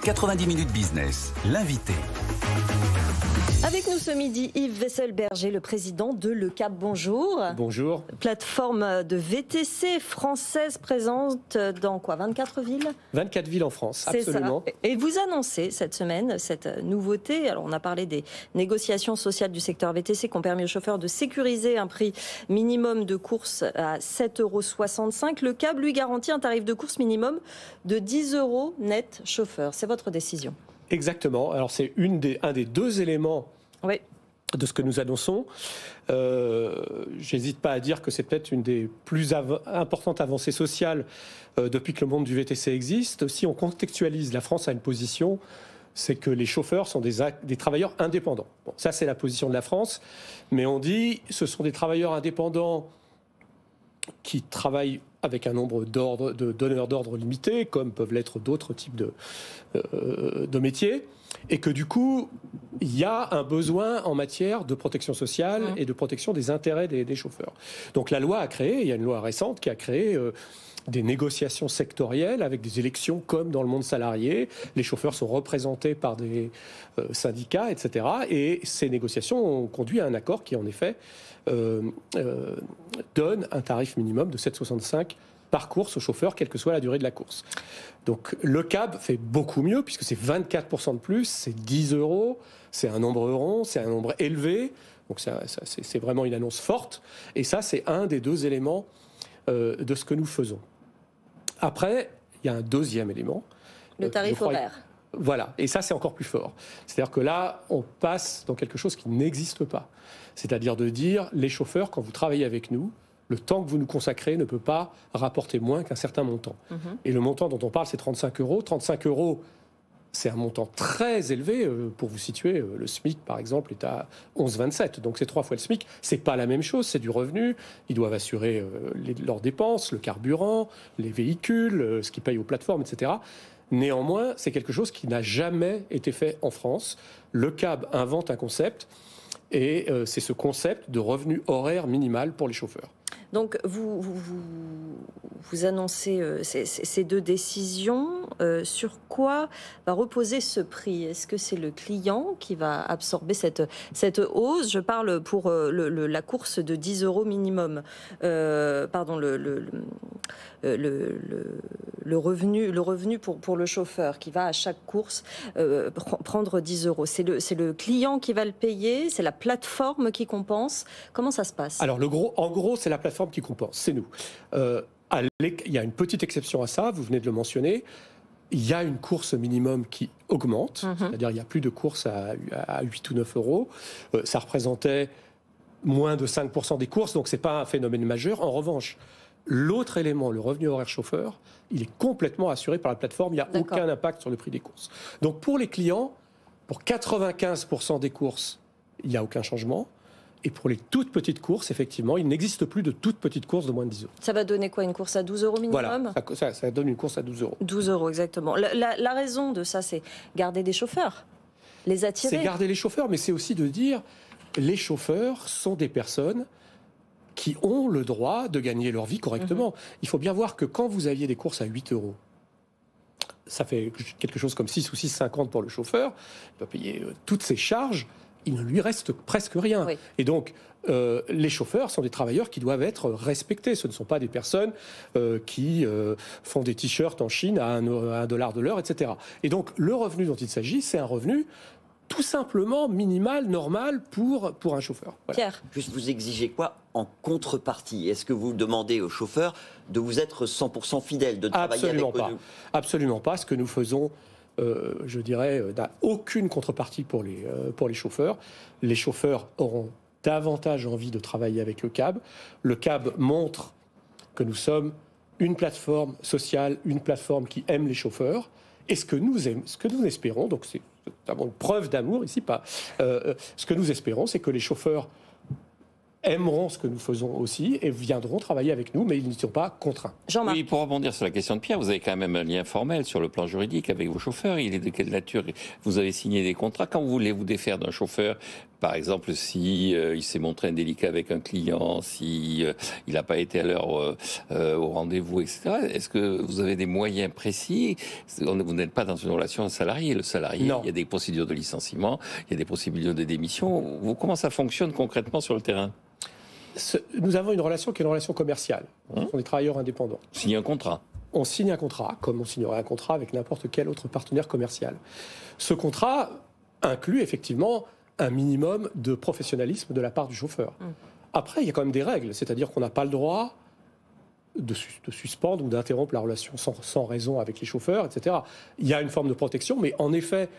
90 minutes business, l'invité. Avec nous ce midi, Yves Wesselberger, le président de Le Cap. Bonjour. Bonjour. Plateforme de VTC française présente dans quoi, 24 villes ? 24 villes en France, C'est absolument. ça. Et vous annoncez cette semaine cette nouveauté. Alors on a parlé des négociations sociales du secteur VTC qui ont permis aux chauffeurs de sécuriser un prix minimum de course à 7,65 €. Le Cap lui garantit un tarif de course minimum de 10 € net chauffeur. C'est votre décision. Exactement. Alors c'est un des deux éléments de ce que nous annonçons. J'hésite pas à dire que c'est peut-être une des plus importantes avancées sociales depuis que le monde du VTC existe. Si on contextualise, la France a une position, c'est que les chauffeurs sont des travailleurs indépendants. Bon, ça c'est la position de la France, mais on dit ce sont des travailleurs indépendants qui travaillent avec un nombre de donneurs d'ordre limité, comme peuvent l'être d'autres types de métiers, et que du coup, il y a un besoin en matière de protection sociale et de protection des intérêts des chauffeurs. Donc la loi a créé, il y a une loi récente qui a créé des négociations sectorielles avec des élections comme dans le monde salarié. Les chauffeurs sont représentés par des syndicats, etc. Et ces négociations ont conduit à un accord qui, en effet, donne un tarif minimum de 7,65 € par course aux chauffeurs, quelle que soit la durée de la course. Donc le CAB fait beaucoup mieux, puisque c'est 24% de plus, c'est 10 €, c'est un nombre rond, c'est un nombre élevé. Donc c'est vraiment une annonce forte. Et ça, c'est un des deux éléments de ce que nous faisons. Après, il y a un deuxième élément. Le tarif horaire. Voilà, et ça c'est encore plus fort. C'est-à-dire que là, on passe dans quelque chose qui n'existe pas. C'est-à-dire de dire, les chauffeurs, quand vous travaillez avec nous, le temps que vous nous consacrez ne peut pas rapporter moins qu'un certain montant. Et le montant dont on parle, c'est 35 €. 35 €, c'est un montant très élevé. Pour vous situer, le SMIC, par exemple, est à 11,27 €. Donc c'est 3 fois le SMIC. C'est pas la même chose, c'est du revenu. Ils doivent assurer leurs dépenses, le carburant, les véhicules, ce qu'ils payent aux plateformes, etc. Néanmoins, c'est quelque chose qui n'a jamais été fait en France. Le CAB invente un concept, et c'est ce concept de revenu horaire minimal pour les chauffeurs. Donc vous annoncez ces deux décisions. Sur quoi va reposer ce prix ? Est-ce que c'est le client qui va absorber cette hausse ? Je parle pour la course de 10 € minimum. Pardon, le revenu pour le chauffeur qui va à chaque course prendre 10 €. C'est le client qui va le payer ? C'est la plateforme qui compense ? Comment ça se passe ? Alors en gros, c'est la plateforme qui compense, c'est nous. Il y a une petite exception à ça, vous venez de le mentionner. Il y a une course minimum qui augmente, c'est-à-dire il n'y a plus de courses à 8 ou 9 €. Ça représentait moins de 5% des courses, donc ce n'est pas un phénomène majeur. En revanche, l'autre élément, le revenu horaire chauffeur, il est complètement assuré par la plateforme, il n'y a aucun impact sur le prix des courses. Donc pour les clients, pour 95% des courses, il n'y a aucun changement. Et pour les toutes petites courses, effectivement, il n'existe plus de toutes petites courses de moins de 10 €. Ça va donner quoi, une course à 12 € minimum ? Voilà, ça donne une course à 12 €. 12 €, exactement. La raison de ça, c'est garder des chauffeurs, les attirer. C'est garder les chauffeurs, mais c'est aussi de dire, les chauffeurs sont des personnes qui ont le droit de gagner leur vie correctement. Il faut bien voir que quand vous aviez des courses à 8 €, ça fait quelque chose comme 6 ou 6,50 € pour le chauffeur, il doit payer toutes ses charges, il ne lui reste presque rien. Oui. Et donc, les chauffeurs sont des travailleurs qui doivent être respectés. Ce ne sont pas des personnes qui font des t-shirts en Chine à 1 $ de l'heure, etc. Et donc, le revenu dont il s'agit, c'est un revenu tout simplement minimal, normal pour un chauffeur. Voilà. Pierre. Juste, vous exigez quoi en contrepartie ? Est-ce que vous demandez aux chauffeurs de vous être 100% fidèles, de travailler avec eux ? Absolument pas. Ce que nous faisons, je dirais, n'a aucune contrepartie pour les chauffeurs. Les chauffeurs auront davantage envie de travailler avec le CAB. Le CAB montre que nous sommes une plateforme sociale, une plateforme qui aime les chauffeurs. Et ce que nous espérons, donc c'est une preuve d'amour ici, ce que nous espérons, c'est que les chauffeurs aimeront ce que nous faisons aussi et viendront travailler avec nous, mais ils n'y sont pas contraints. Jean-Marc. Oui, pour rebondir sur la question de Pierre, vous avez quand même un lien formel sur le plan juridique avec vos chauffeurs. Il est de quelle nature ? Vous avez signé des contrats. Quand vous voulez vous défaire d'un chauffeur Par exemple, si il s'est montré indélicat avec un client, si il n'a pas été à l'heure au rendez-vous, etc. Est-ce que vous avez des moyens précis? Vous n'êtes pas dans une relation salarié. Le salarié, Non. il y a des procédures de licenciement, il y a des procédures de démission. Comment ça fonctionne concrètement sur le terrain? Nous avons une relation qui est une relation commerciale. On est des travailleurs indépendants. Signer un contrat. On signe un contrat, comme on signerait un contrat avec n'importe quel autre partenaire commercial. Ce contrat inclut effectivement un minimum de professionnalisme de la part du chauffeur. Après, il y a quand même des règles, c'est-à-dire qu'on n'a pas le droit de suspendre ou d'interrompre la relation sans raison avec les chauffeurs, etc. Il y a une forme de protection, mais en effet,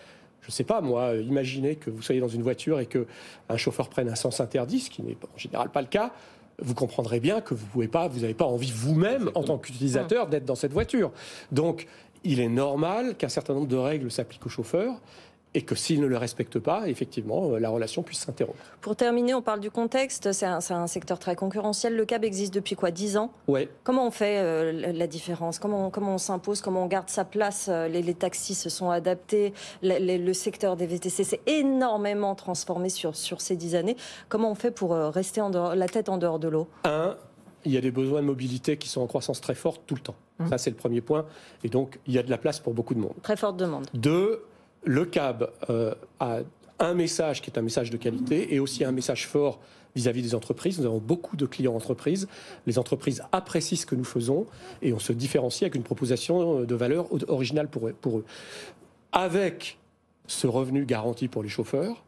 je ne sais pas, moi, imaginez que vous soyez dans une voiture et qu'un chauffeur prenne un sens interdit, ce qui n'est en général pas le cas. Vous comprendrez bien que vous n'avez pas envie vous-même, en tant qu'utilisateur, d'être dans cette voiture. Donc, il est normal qu'un certain nombre de règles s'appliquent aux chauffeurs et que s'ils ne le respectent pas, effectivement, la relation puisse s'interrompre. Pour terminer, on parle du contexte. C'est un secteur très concurrentiel. Le cab existe depuis quoi, 10 ans? Ouais. Comment on fait la différence? Comment on s'impose? Comment on garde sa place? Les taxis se sont adaptés. Le secteur des VTC s'est énormément transformé sur ces 10 années. Comment on fait pour rester la tête en dehors de l'eau? Il y a des besoins de mobilité qui sont en croissance très forte tout le temps. Ça, c'est le premier point. Et donc, il y a de la place pour beaucoup de monde. Très forte demande. 2, le cab a un message qui est un message de qualité et aussi un message fort vis-à-vis des entreprises. Nous avons beaucoup de clients entreprises. Les entreprises apprécient ce que nous faisons et on se différencie avec une proposition de valeur originale pour eux. Avec ce revenu garanti pour les chauffeurs,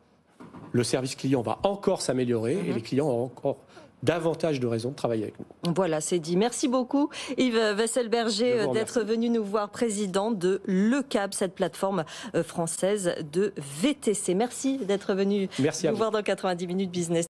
le service client va encore s'améliorer et les clients auront encore davantage de raisons de travailler avec nous. Voilà, c'est dit. Merci beaucoup Yves Wesselberger d'être venu nous voir, président de Le Cab, cette plateforme française de VTC. Merci d'être venu nous voir dans 90 minutes business.